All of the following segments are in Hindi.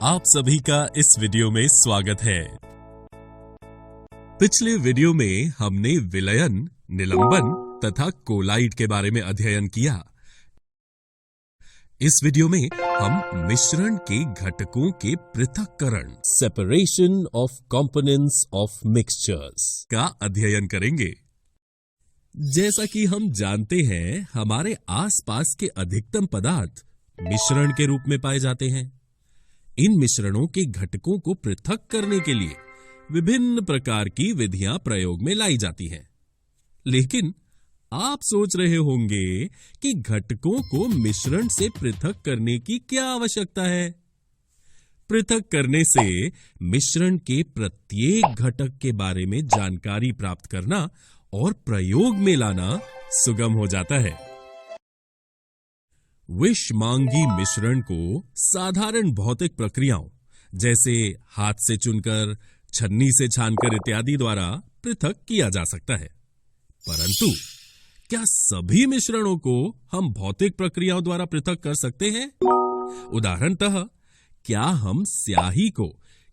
आप सभी का इस वीडियो में स्वागत है। पिछले वीडियो में हमने विलयन, निलंबन तथा कोलाइड के बारे में अध्ययन किया। इस वीडियो में हम मिश्रण के घटकों के पृथक्करण, separation of components of mixtures का अध्ययन करेंगे। जैसा कि हम जानते हैं, हमारे आसपास के अधिकतम पदार्थ मिश्रण के रूप में पाए जाते हैं। इन मिश्रणों के घटकों को पृथक करने के लिए विभिन्न प्रकार की विधियां प्रयोग में लाई जाती हैं। लेकिन आप सोच रहे होंगे कि घटकों को मिश्रण से पृथक करने की क्या आवश्यकता है? पृथक करने से मिश्रण के प्रत्येक घटक के बारे में जानकारी प्राप्त करना और प्रयोग में लाना सुगम हो जाता है। विषमांगी मिश्रण को साधारण भौतिक प्रक्रियाओं जैसे हाथ से चुनकर, छन्नी से छानकर इत्यादि द्वारा पृथक किया जा सकता है। परंतु क्या सभी मिश्रणों को हम भौतिक प्रक्रियाओं द्वारा पृथक कर सकते हैं? उदाहरणतः, क्या हम स्याही को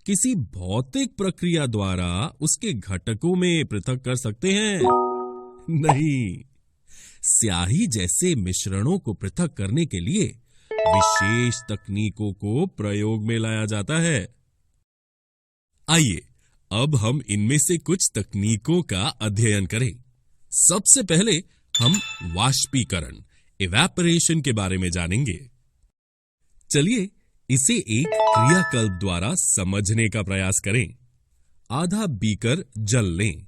किसी भौतिक प्रक्रिया द्वारा उसके घटकों में पृथक कर सकते हैं? नहीं। स्याही जैसे मिश्रणों को पृथक करने के लिए विशेष तकनीकों को प्रयोग में लाया जाता है। आइए अब हम इनमें से कुछ तकनीकों का अध्ययन करें। सबसे पहले हम वाष्पीकरण, इवेपोरेशन के बारे में जानेंगे। चलिए इसे एक क्रियाकल्प द्वारा समझने का प्रयास करें। आधा बीकर जल लें।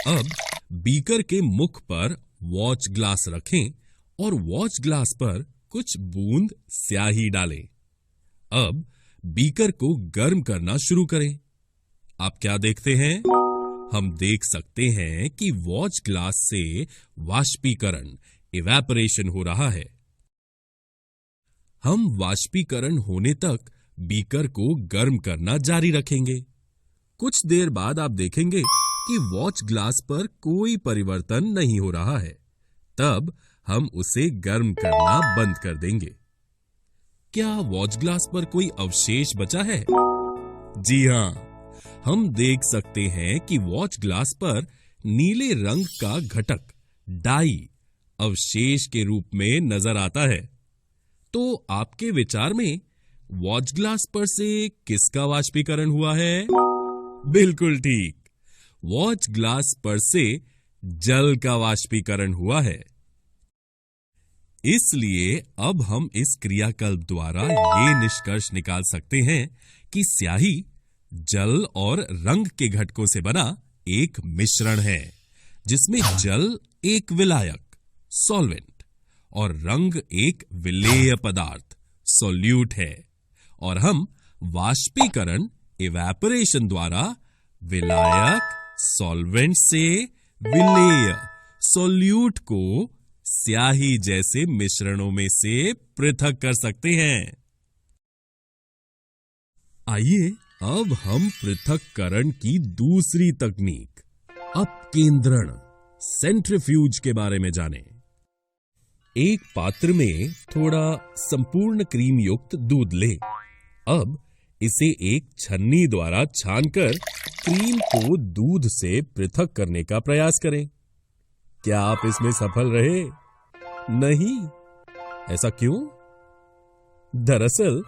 अब बीकर के मुख पर वॉच ग्लास रखें और वॉच ग्लास पर कुछ बूंद स्याही डालें। अब बीकर को गर्म करना शुरू करें। आप क्या देखते हैं? हम देख सकते हैं कि वॉच ग्लास से वाष्पीकरण, इवेपोरेशन हो रहा है। हम वाष्पीकरण होने तक बीकर को गर्म करना जारी रखेंगे। कुछ देर बाद आप देखेंगे कि वॉच ग्लास पर कोई परिवर्तन नहीं हो रहा है। तब हम उसे गर्म करना बंद कर देंगे। क्या वॉच ग्लास पर कोई अवशेष बचा है? जी हां, हम देख सकते हैं कि वॉच ग्लास पर नीले रंग का घटक डाई अवशेष के रूप में नजर आता है। तो आपके विचार में वॉच ग्लास पर से किसका वाष्पीकरण हुआ है? बिल्कुल ठीक, वॉच ग्लास पर से जल का वाष्पीकरण हुआ है। इसलिए अब हम इस क्रियाकल्प द्वारा ये निष्कर्ष निकाल सकते हैं कि स्याही जल और रंग के घटकों से बना एक मिश्रण है, जिसमें जल एक विलायक, सॉल्वेंट, और रंग एक विलेय पदार्थ, सॉल्यूट है। और हम वाष्पीकरण, इवेपोरेशन द्वारा विलायक, सॉल्वेंट से विलेय, सॉल्यूट को स्याही जैसे मिश्रणों में से पृथक कर सकते हैं। आइए अब हम पृथक्करण की दूसरी तकनीक, अपकेंद्रण, सेंट्रीफ्यूज के बारे में जानें। एक पात्र में थोड़ा संपूर्ण क्रीम युक्त दूध लें। अब इसे एक छन्नी द्वारा छानकर क्रीम को दूध से पृथक करने का प्रयास करें। क्या आप इसमें सफल रहे? नहीं। ऐसा क्यों? दरअसल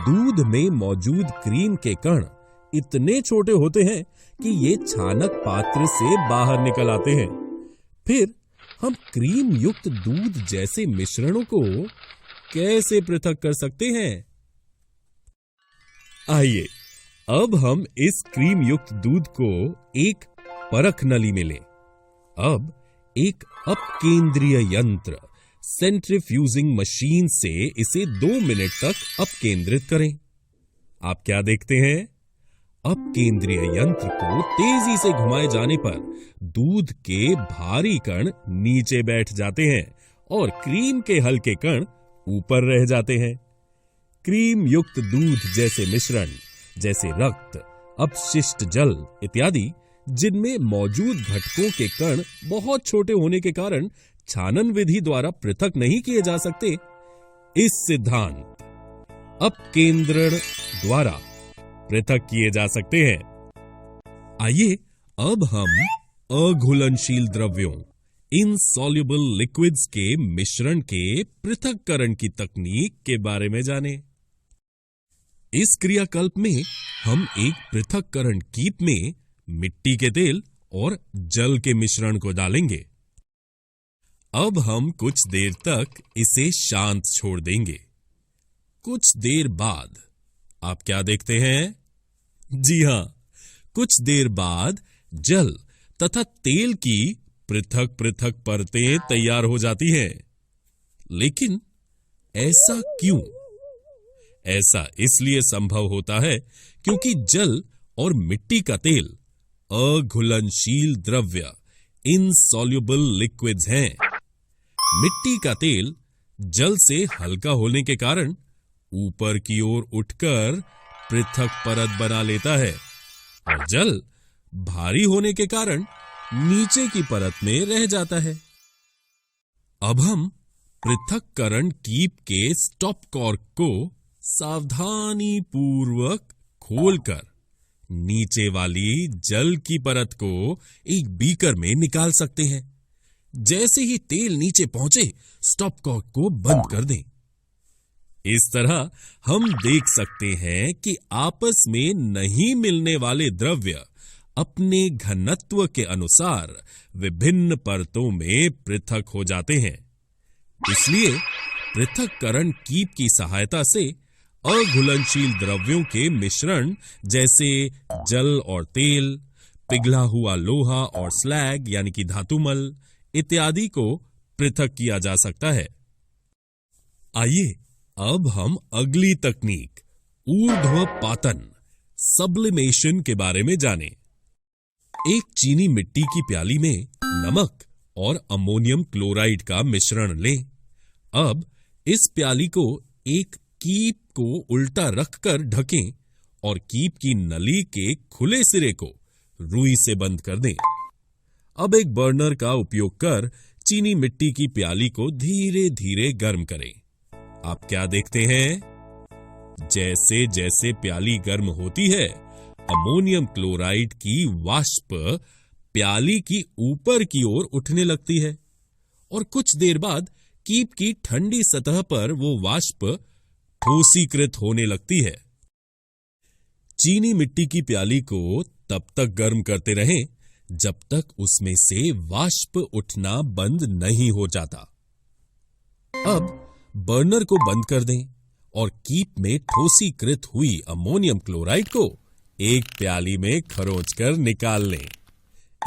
दूध में मौजूद क्रीम के कण इतने छोटे होते हैं कि ये छानक पात्र से बाहर निकल आते हैं। फिर हम क्रीम युक्त दूध जैसे मिश्रणों को कैसे पृथक कर सकते हैं? आइए अब हम इस क्रीम युक्त दूध को एक परख नली में लें। अब एक अपकेंद्रीय यंत्र, सेंट्रीफ्यूजिंग मशीन से इसे 2 मिनट तक अपकेंद्रित करें। आप क्या देखते हैं? अपकेंद्रीय यंत्र को तेजी से घुमाए जाने पर दूध के भारी कण नीचे बैठ जाते हैं और क्रीम के हल्के कण ऊपर रह जाते हैं। क्रीम युक्त दूध जैसे मिश्रण, जैसे रक्त, अपशिष्ट जल इत्यादि, जिनमें मौजूद घटकों के कण बहुत छोटे होने के कारण छानन विधि द्वारा पृथक नहीं किए जा सकते। इस सिद्धांत अपकेंद्रण द्वारा पृथक किए जा सकते हैं। आइए अब हम अघुलनशील द्रव्यों, इनसॉल्युबल लिक्विड्स के मिश्रण के पृथक्करण की तकनीक के बारे में जानें। इस क्रियाकल्प में हम एक पृथक्करण कीप में मिट्टी के तेल और जल के मिश्रण को डालेंगे। अब हम कुछ देर तक इसे शांत छोड़ देंगे। कुछ देर बाद आप क्या देखते हैं? जी हां, कुछ देर बाद जल तथा तेल की पृथक पृथक परतें तैयार हो जाती हैं। लेकिन ऐसा क्यों? ऐसा इसलिए संभव होता है क्योंकि जल और मिट्टी का तेल अघुलनशील द्रव्य, इनसॉल्युबल लिक्विड्स हैं। मिट्टी का तेल जल से हल्का होने के कारण ऊपर की ओर उठकर पृथक परत बना लेता है और जल भारी होने के कारण नीचे की परत में रह जाता है। अब हम पृथक्करण कीप के स्टॉप कॉर्क को सावधानी पूर्वक खोलकर नीचे वाली जल की परत को एक बीकर में निकाल सकते हैं। जैसे ही तेल नीचे पहुंचे, स्टॉप कॉर्क को बंद कर दें। इस तरह हम देख सकते हैं कि आपस में नहीं मिलने वाले द्रव्य अपने घनत्व के अनुसार विभिन्न परतों में पृथक हो जाते हैं। इसलिए पृथक्करण कीप की सहायता से अघुलनशील द्रव्यों के मिश्रण जैसे जल और तेल, पिघला हुआ लोहा और स्लैग यानी कि धातुमल इत्यादि को पृथक किया जा सकता है। आइए अब हम अगली तकनीक ऊर्ध्वपातन, सब्लिमेशन के बारे में जानें। एक चीनी मिट्टी की प्याली में नमक और अमोनियम क्लोराइड का मिश्रण लें। अब इस प्याली को एक कीप को उल्टा रखकर ढकें और कीप की नली के खुले सिरे को रुई से बंद कर दें। अब एक बर्नर का उपयोग कर चीनी मिट्टी की प्याली को धीरे धीरे गर्म करें। आप क्या देखते हैं? जैसे जैसे प्याली गर्म होती है, अमोनियम क्लोराइड की वाष्प प्याली की ऊपर की ओर उठने लगती है और कुछ देर बाद कीप की ठंडी सतह पर वो वाष्प ठोसीकृत होने लगती है। चीनी मिट्टी की प्याली को तब तक गर्म करते रहें जब तक उसमें से वाष्प उठना बंद नहीं हो जाता। अब बर्नर को बंद कर दें और कीप में ठोसीकृत हुई अमोनियम क्लोराइड को एक प्याली में खरोंचकर निकाल लें।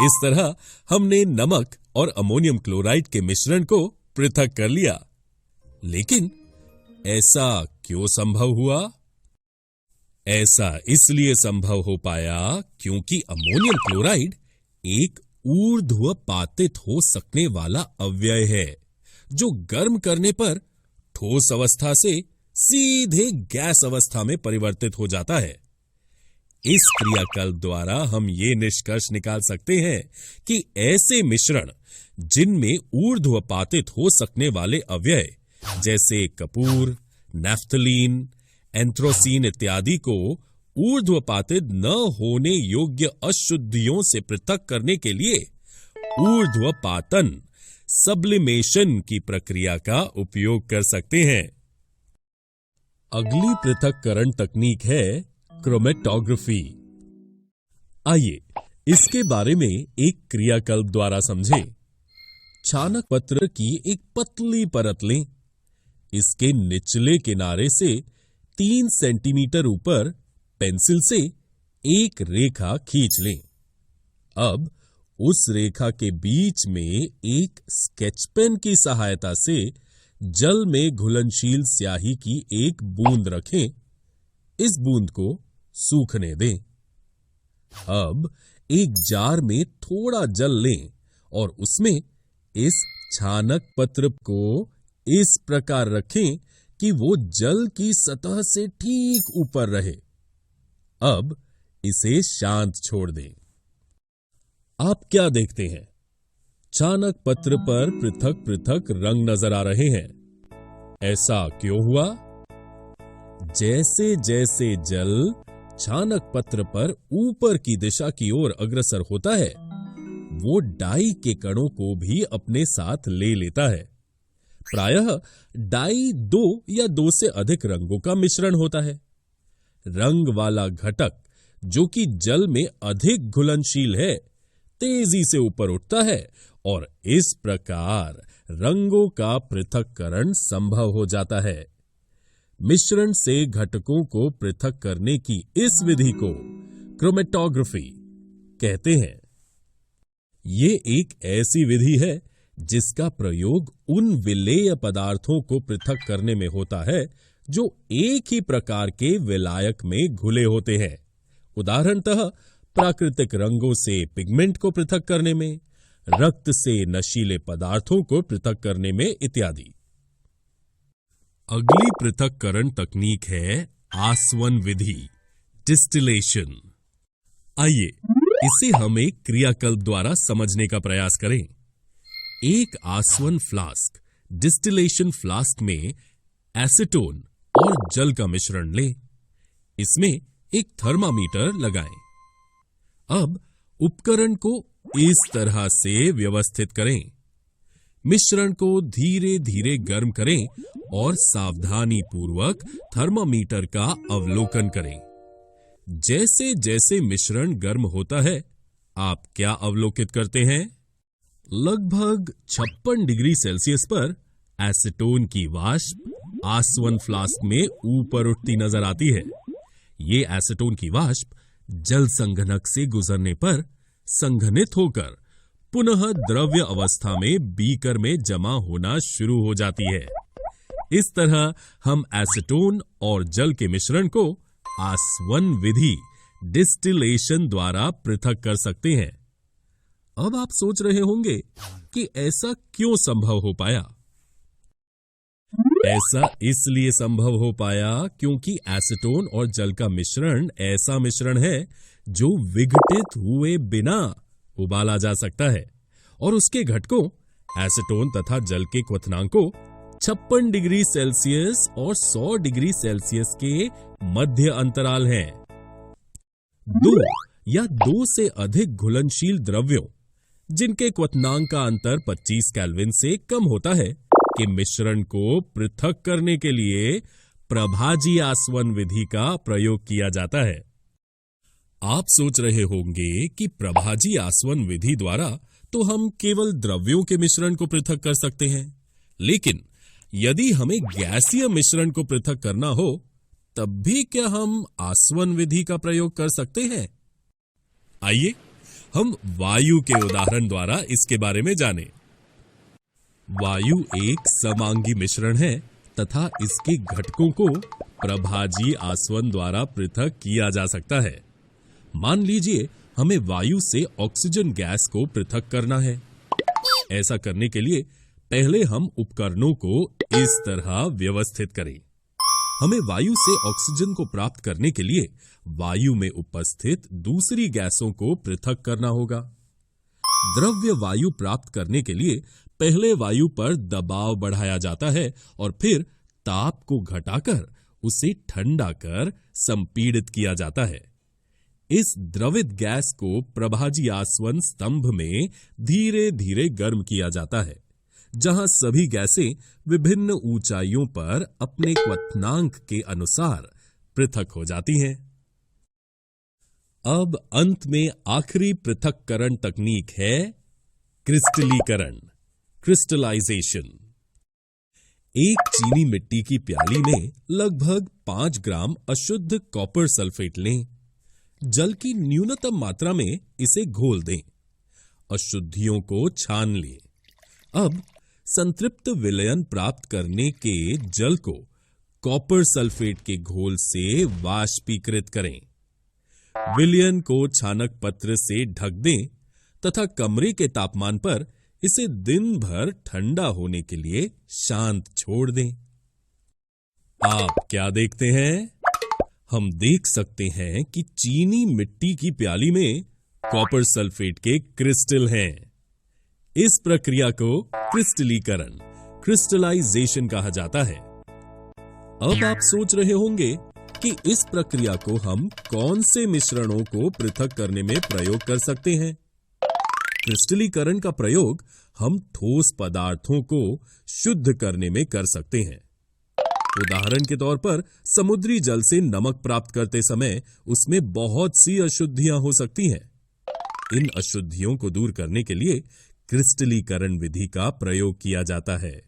इस तरह हमने नमक और अमोनियम क्लोराइड के मिश्रण को पृथक कर लिया। लेकिन ऐसा क्यों संभव हुआ? ऐसा इसलिए संभव हो पाया क्योंकि अमोनियम क्लोराइड एक ऊर्ध्वपातित हो सकने वाला अव्यय है, जो गर्म करने पर ठोस अवस्था से सीधे गैस अवस्था में परिवर्तित हो जाता है। इस क्रियाकल्प द्वारा हम ये निष्कर्ष निकाल सकते हैं कि ऐसे मिश्रण जिनमें ऊर्ध्वपातित हो सकने वाले अव्यय जैसे कपूर, नैफ्थलीन, एंथ्रोसीन इत्यादि को ऊर्ध्वपातित न होने योग्य अशुद्धियों से पृथक करने के लिए ऊर्ध्वपातन, सब्लिमेशन की प्रक्रिया का उपयोग कर सकते हैं। अगली पृथक्करण तकनीक है क्रोमेटोग्राफी। आइए इसके बारे में एक क्रियाकल्प द्वारा समझें। छानक पत्र की एक पतली परत लें। इसके निचले किनारे से 3 सेंटीमीटर ऊपर पेंसिल से एक रेखा खींच लें। अब उस रेखा के बीच में एक स्केच पेन की सहायता से जल में घुलनशील स्याही की एक बूंद रखें। इस बूंद को सूखने दें। अब एक जार में थोड़ा जल लें और उसमें इस छानक पत्र को इस प्रकार रखें कि वो जल की सतह से ठीक ऊपर रहे। अब इसे शांत छोड़ दें। आप क्या देखते हैं? छानक पत्र पर पृथक पृथक रंग नजर आ रहे हैं। ऐसा क्यों हुआ? जैसे जैसे जल छानक पत्र पर ऊपर की दिशा की ओर अग्रसर होता है, वो डाई के कणों को भी अपने साथ ले लेता है। प्रायः डाई 2 या 2 से अधिक रंगों का मिश्रण होता है। रंग वाला घटक, जो कि जल में अधिक घुलनशील है, तेजी से ऊपर उठता है और इस प्रकार रंगों का पृथक्करण संभव हो जाता है। मिश्रण से घटकों को पृथक करने की इस विधि को क्रोमेटोग्राफी कहते हैं। ये एक ऐसी विधि है जिसका प्रयोग उन विलेय पदार्थों को पृथक करने में होता है जो एक ही प्रकार के विलायक में घुले होते हैं। उदाहरणतः प्राकृतिक रंगों से पिगमेंट को पृथक करने में, रक्त से नशीले पदार्थों को पृथक करने में इत्यादि। अगली पृथक्करण तकनीक है आसवन विधि, डिस्टिलेशन। आइए इसे हम एक क्रियाकल्प द्वारा समझने का प्रयास करें। एक आसवन फ्लास्क, डिस्टिलेशन फ्लास्क में एसीटोन और जल का मिश्रण लें। इसमें एक थर्मामीटर लगाएं। अब उपकरण को इस तरह से व्यवस्थित करें। मिश्रण को धीरे धीरे गर्म करें और सावधानी पूर्वक थर्मामीटर का अवलोकन करें। जैसे जैसे मिश्रण गर्म होता है, आप क्या अवलोकित करते हैं? लगभग 56 डिग्री सेल्सियस पर एसीटोन की वाष्प आसवन फ्लास्क में ऊपर उठती नजर आती है। ये एसीटोन की वाष्प जल संघनक से गुजरने पर संघनित होकर पुनः द्रव्य अवस्था में बीकर में जमा होना शुरू हो जाती है। इस तरह हम एसीटोन और जल के मिश्रण को आसवन विधि, डिस्टिलेशन द्वारा पृथक कर सकते हैं। अब आप सोच रहे होंगे कि ऐसा क्यों संभव हो पाया? ऐसा इसलिए संभव हो पाया क्योंकि एसीटोन और जल का मिश्रण ऐसा मिश्रण है जो विघटित हुए बिना उबाला जा सकता है और उसके घटकों एसीटोन तथा जल के क्वथनांकों 56 डिग्री सेल्सियस और 100 डिग्री सेल्सियस के मध्य अंतराल हैं। 2 या 2 से अधिक घुलनशील द्रव्यों जिनके क्वथनांक का अंतर 25 केल्विन से कम होता है के मिश्रण को पृथक करने के लिए प्रभाजी आसवन विधि का प्रयोग किया जाता है। आप सोच रहे होंगे कि प्रभाजी आसवन विधि द्वारा तो हम केवल द्रव्यों के मिश्रण को पृथक कर सकते हैं, लेकिन यदि हमें गैसीय मिश्रण को पृथक करना हो तब भी क्या हम आसवन विधि का प्रयोग कर सकते हैं? आइए हम वायु के उदाहरण द्वारा इसके बारे में जानें। वायु एक समांगी मिश्रण है तथा इसके घटकों को प्रभाजी आसवन द्वारा पृथक किया जा सकता है। मान लीजिए हमें वायु से ऑक्सीजन गैस को पृथक करना है। ऐसा करने के लिए पहले हम उपकरणों को इस तरह व्यवस्थित करें। हमें वायु से ऑक्सीजन को प्राप्त करने के लिए वायु में उपस्थित दूसरी गैसों को पृथक करना होगा। द्रव्य वायु प्राप्त करने के लिए पहले वायु पर दबाव बढ़ाया जाता है और फिर ताप को घटाकर उसे ठंडा कर संपीड़ित किया जाता है। इस द्रवित गैस को प्रभाजी आसवन स्तंभ में धीरे धीरे गर्म किया जाता है, जहां सभी गैसें विभिन्न ऊंचाइयों पर अपने क्वथनांक के अनुसार पृथक हो जाती हैं। अब अंत में आखिरी पृथक्करण तकनीक है क्रिस्टलीकरण, क्रिस्टलाइजेशन। एक चीनी मिट्टी की प्याली में लगभग 5 ग्राम अशुद्ध कॉपर सल्फेट लें। जल की न्यूनतम मात्रा में इसे घोल दें। अशुद्धियों को छान लें। अब संतृप्त विलयन प्राप्त करने के जल को कॉपर सल्फेट के घोल से वाष्पीकृत करें। विलयन को छानक पत्र से ढक दें तथा कमरे के तापमान पर इसे दिन भर ठंडा होने के लिए शांत छोड़ दें। आप क्या देखते हैं? हम देख सकते हैं कि चीनी मिट्टी की प्याली में कॉपर सल्फेट के क्रिस्टल हैं। इस प्रक्रिया को क्रिस्टलीकरण, क्रिस्टलाइजेशन कहा जाता है। अब आप सोच रहे होंगे कि इस प्रक्रिया को हम कौन से मिश्रणों को पृथक करने में प्रयोग कर सकते हैं। क्रिस्टलीकरण का प्रयोग हम ठोस पदार्थों को शुद्ध करने में कर सकते हैं। उदाहरण के तौर पर समुद्री जल से नमक प्राप्त करते समय उसमें बहुत सी अशुद्धियां हो सकती हैं। इन अशुद्धियों को दूर करने के लिए क्रिस्टलीकरण विधि का प्रयोग किया जाता है।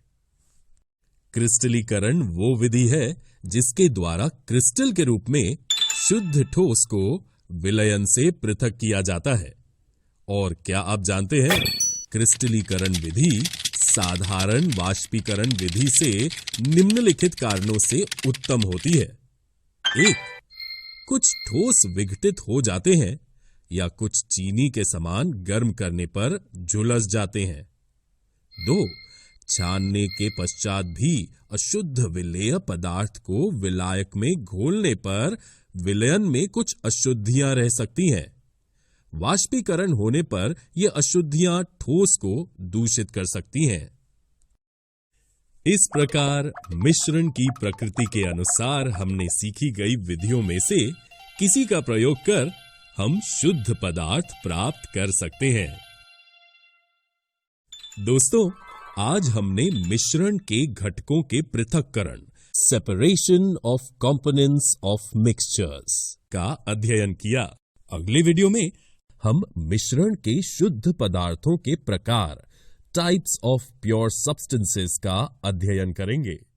क्रिस्टलीकरण वो विधि है जिसके द्वारा क्रिस्टल के रूप में शुद्ध ठोस को विलयन से पृथक किया जाता है। और क्या आप जानते हैं, क्रिस्टलीकरण विधि साधारण वाष्पीकरण विधि से निम्नलिखित कारणों से उत्तम होती है। 1. कुछ ठोस विघटित हो जाते हैं या कुछ चीनी के समान गर्म करने पर झुलस जाते हैं। 2. छानने के पश्चात भी अशुद्ध विलेय पदार्थ को विलायक में घोलने पर विलयन में कुछ अशुद्धियां रह सकती हैं। वाष्पीकरण होने पर ये अशुद्धियां ठोस को दूषित कर सकती हैं। इस प्रकार मिश्रण की प्रकृति के अनुसार हमने सीखी गई विधियों में से किसी का प्रयोग कर हम शुद्ध पदार्थ प्राप्त कर सकते हैं। दोस्तों, आज हमने मिश्रण के घटकों के पृथक्करण, separation of components of mixtures का अध्ययन किया। अगले वीडियो में हम मिश्रण के शुद्ध पदार्थों के प्रकार, टाइप्स ऑफ प्योर सब्सटेंसेस का अध्ययन करेंगे।